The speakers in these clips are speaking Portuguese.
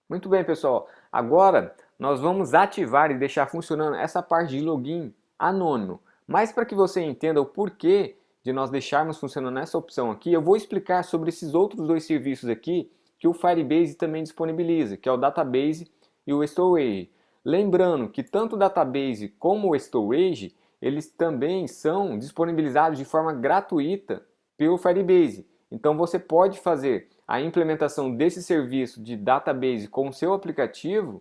Muito bem, pessoal. Agora nós vamos ativar e deixar funcionando essa parte de login anônimo. Mas para que você entenda o porquê de nós deixarmos funcionando essa opção aqui, eu vou explicar sobre esses outros dois serviços aqui que o Firebase também disponibiliza, que é o Database e o Storage. Lembrando que tanto o Database como o Storage, eles também são disponibilizados de forma gratuita pelo Firebase. Então você pode fazer a implementação desse serviço de database com o seu aplicativo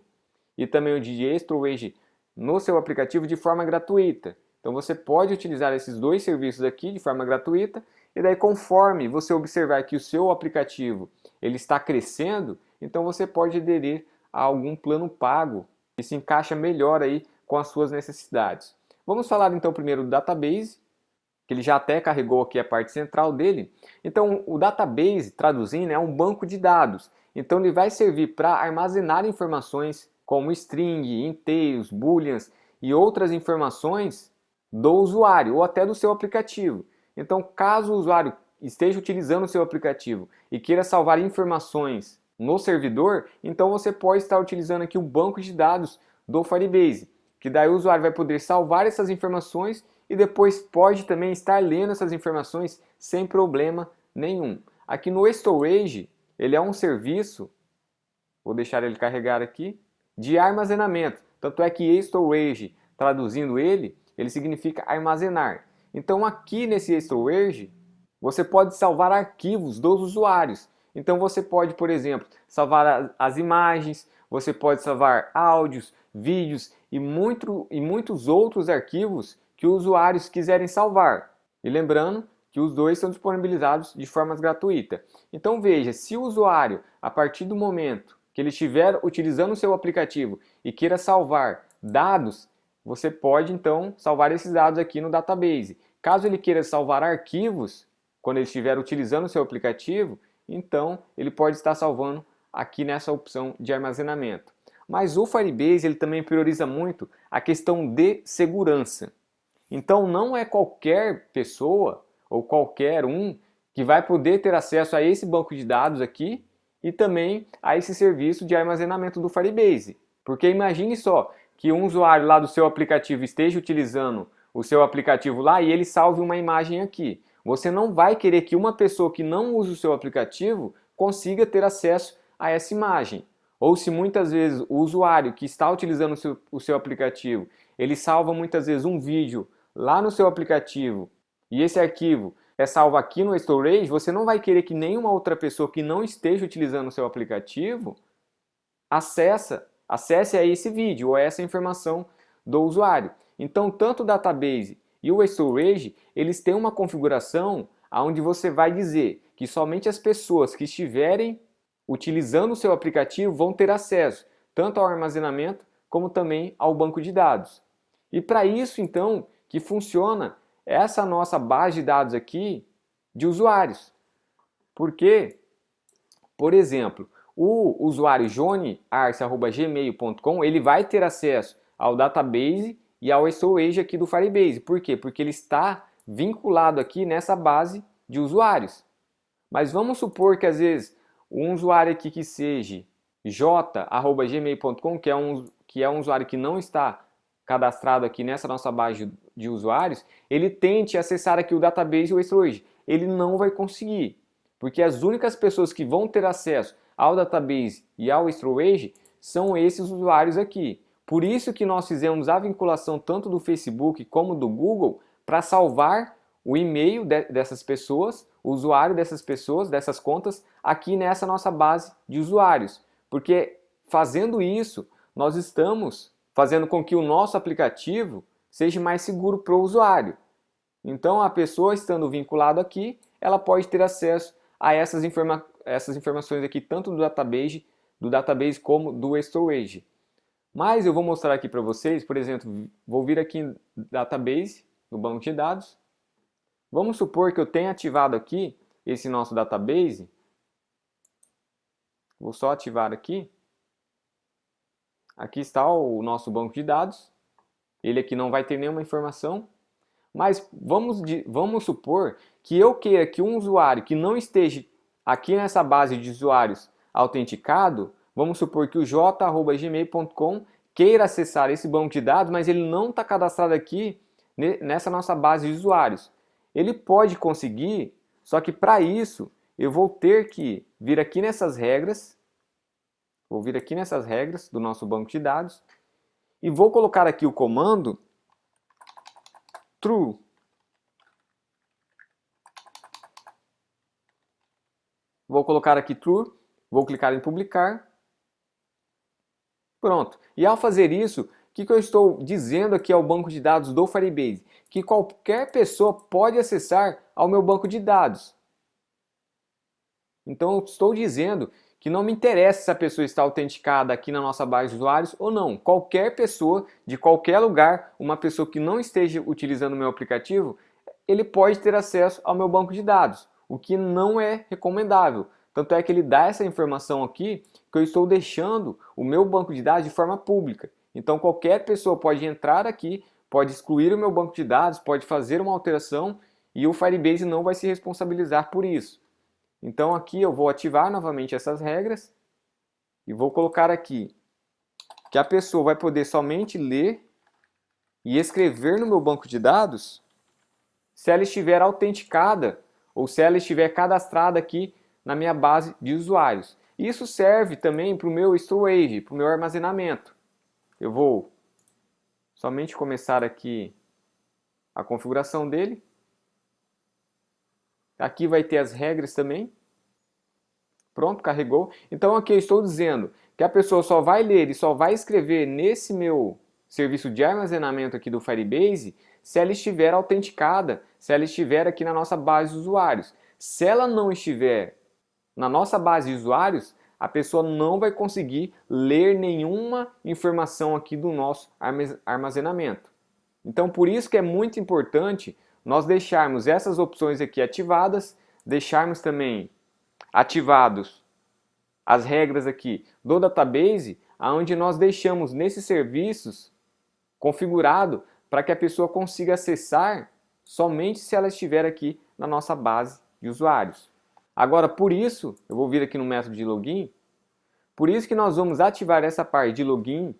e também o de storage no seu aplicativo de forma gratuita. Então você pode utilizar esses dois serviços aqui de forma gratuita e daí conforme você observar que o seu aplicativo ele está crescendo, então você pode aderir a algum plano pago que se encaixa melhor aí com as suas necessidades. Vamos falar então primeiro do database, que ele já até carregou aqui a parte central dele. Então, o database, traduzindo, é um banco de dados. Então, ele vai servir para armazenar informações como string, inteiros, booleans e outras informações do usuário ou até do seu aplicativo. Então, caso o usuário esteja utilizando o seu aplicativo e queira salvar informações no servidor, então você pode estar utilizando aqui o banco de dados do Firebase, que daí o usuário vai poder salvar essas informações e depois pode também estar lendo essas informações sem problema nenhum. Aqui no Storage, ele é um serviço, vou deixar ele carregar aqui, de armazenamento. Tanto é que Storage, traduzindo ele significa armazenar. Então aqui nesse Storage, você pode salvar arquivos dos usuários. Então você pode, por exemplo, salvar as imagens, você pode salvar áudios, vídeos e muitos outros arquivos que os usuários quiserem salvar. E lembrando que os dois são disponibilizados de forma gratuita. Então veja, se o usuário, a partir do momento que ele estiver utilizando o seu aplicativo e queira salvar dados, você pode então salvar esses dados aqui no database. Caso ele queira salvar arquivos, quando ele estiver utilizando o seu aplicativo, então ele pode estar salvando aqui nessa opção de armazenamento. Mas o Firebase ele também prioriza muito a questão de segurança. Então não é qualquer pessoa ou qualquer um que vai poder ter acesso a esse banco de dados aqui e também a esse serviço de armazenamento do Firebase. Porque imagine só que um usuário lá do seu aplicativo esteja utilizando o seu aplicativo lá e ele salve uma imagem aqui. Você não vai querer que uma pessoa que não usa o seu aplicativo consiga ter acesso a essa imagem. Ou se muitas vezes o usuário que está utilizando o seu aplicativo, ele salva muitas vezes um vídeo lá no seu aplicativo e esse arquivo é salvo aqui no storage, você não vai querer que nenhuma outra pessoa que não esteja utilizando o seu aplicativo acesse a esse vídeo ou a essa informação do usuário. Então, tanto o database e o storage, eles têm uma configuração onde você vai dizer que somente as pessoas que estiverem utilizando o seu aplicativo vão ter acesso tanto ao armazenamento como também ao banco de dados. E para isso, então, que funciona essa nossa base de dados aqui de usuários. Porque, por exemplo, o usuário joniarce@gmail.com, ele vai ter acesso ao database e ao storage aqui do Firebase. Por quê? Porque ele está vinculado aqui nessa base de usuários. Mas vamos supor que às vezes um usuário aqui que seja j@gmail.com, que é um usuário que não está cadastrado aqui nessa nossa base de usuários, ele tente acessar aqui o database ou o storage. Ele não vai conseguir, porque as únicas pessoas que vão ter acesso ao database e ao storage são esses usuários aqui. Por isso que nós fizemos a vinculação tanto do Facebook como do Google para salvar o e-mail dessas pessoas, o usuário dessas pessoas, dessas contas, aqui nessa nossa base de usuários. Porque fazendo isso, nós estamos fazendo com que o nosso aplicativo seja mais seguro para o usuário. Então, a pessoa estando vinculada aqui, ela pode ter acesso a essas informações aqui, tanto do database como do storage. Mas eu vou mostrar aqui para vocês, por exemplo, vou vir aqui em database, no banco de dados. Vamos supor que eu tenha ativado aqui esse nosso database. Vou só ativar aqui. Aqui está o nosso banco de dados. Ele aqui não vai ter nenhuma informação. Mas vamos supor que eu queira que um usuário que não esteja aqui nessa base de usuários autenticado vamos supor que o j@gmail.com queira acessar esse banco de dados, mas ele não está cadastrado aqui nessa nossa base de usuários. Ele pode conseguir, só que para isso eu vou ter que vir aqui nessas regras, vou vir aqui nessas regras do nosso banco de dados e vou colocar aqui o comando true. Vou colocar aqui true, vou clicar em publicar. Pronto. E ao fazer isso, o que eu estou dizendo aqui ao banco de dados do Firebase? Que qualquer pessoa pode acessar ao meu banco de dados. Então eu estou dizendo que não me interessa se a pessoa está autenticada aqui na nossa base de usuários ou não. Qualquer pessoa, de qualquer lugar, uma pessoa que não esteja utilizando o meu aplicativo, ele pode ter acesso ao meu banco de dados, o que não é recomendável. Tanto é que ele dá essa informação aqui que eu estou deixando o meu banco de dados de forma pública. Então qualquer pessoa pode entrar aqui, pode excluir o meu banco de dados, pode fazer uma alteração e o Firebase não vai se responsabilizar por isso. Então aqui eu vou ativar novamente essas regras e vou colocar aqui que a pessoa vai poder somente ler e escrever no meu banco de dados se ela estiver autenticada ou se ela estiver cadastrada aqui na minha base de usuários. Isso serve também para o meu storage, para o meu armazenamento. Eu vou somente começar aqui a configuração dele. Aqui vai ter as regras também. Pronto, carregou. Então aqui eu estou dizendo que a pessoa só vai ler e só vai escrever nesse meu serviço de armazenamento aqui do Firebase se ela estiver autenticada, se ela estiver aqui na nossa base de usuários. Se ela não estiver na nossa base de usuários, a pessoa não vai conseguir ler nenhuma informação aqui do nosso armazenamento. Então por isso que é muito importante nós deixarmos essas opções aqui ativadas, deixarmos também ativados as regras aqui do database, onde nós deixamos nesses serviços configurado para que a pessoa consiga acessar somente se ela estiver aqui na nossa base de usuários. Agora, por isso, eu vou vir aqui no método de login, por isso que nós vamos ativar essa parte de login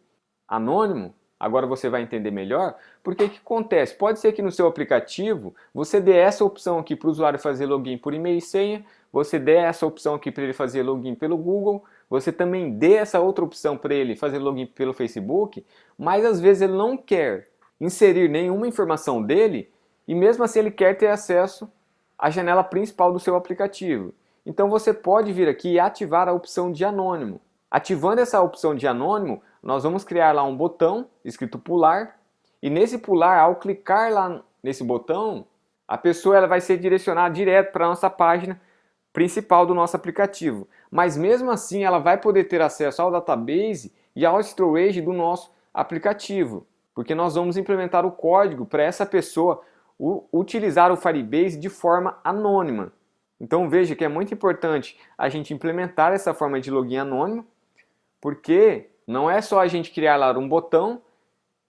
anônimo. Agora você vai entender melhor, porque o que acontece? Pode ser que no seu aplicativo você dê essa opção aqui para o usuário fazer login por e-mail e senha, você dê essa opção aqui para ele fazer login pelo Google, você também dê essa outra opção para ele fazer login pelo Facebook, mas às vezes ele não quer inserir nenhuma informação dele e mesmo assim ele quer ter acesso à janela principal do seu aplicativo. Então você pode vir aqui e ativar a opção de anônimo. Ativando essa opção de anônimo, nós vamos criar lá um botão escrito pular, e nesse pular, ao clicar lá nesse botão, a pessoa ela vai ser direcionada direto para a nossa página principal do nosso aplicativo. Mas mesmo assim ela vai poder ter acesso ao database e ao storage do nosso aplicativo, porque nós vamos implementar o código para essa pessoa utilizar o Firebase de forma anônima. Então veja que é muito importante a gente implementar essa forma de login anônimo, porque não é só a gente criar lá um botão,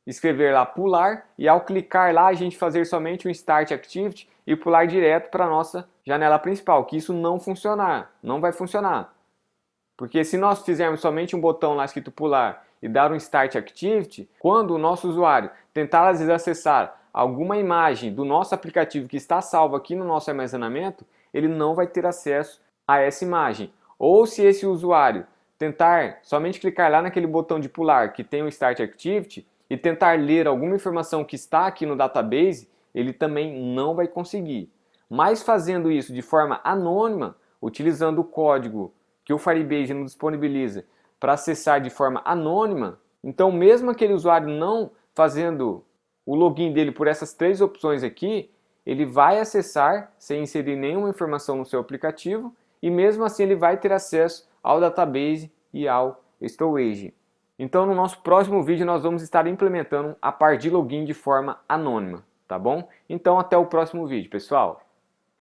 escrever lá pular e ao clicar lá a gente fazer somente um Start Activity e pular direto para a nossa janela principal, que isso não vai funcionar. Porque se nós fizermos somente um botão lá escrito pular e dar um Start Activity, quando o nosso usuário tentar às vezes acessar alguma imagem do nosso aplicativo que está salvo aqui no nosso armazenamento, ele não vai ter acesso a essa imagem. Ou se esse usuário tentar somente clicar lá naquele botão de pular que tem o Start Activity e tentar ler alguma informação que está aqui no database, ele também não vai conseguir. Mas fazendo isso de forma anônima, utilizando o código que o Firebase nos disponibiliza para acessar de forma anônima, então mesmo aquele usuário não fazendo o login dele por essas três opções aqui, ele vai acessar sem inserir nenhuma informação no seu aplicativo e mesmo assim ele vai ter acesso ao database e ao storage. Então no nosso próximo vídeo nós vamos estar implementando a parte de login de forma anônima, tá bom? Então até o próximo vídeo, pessoal!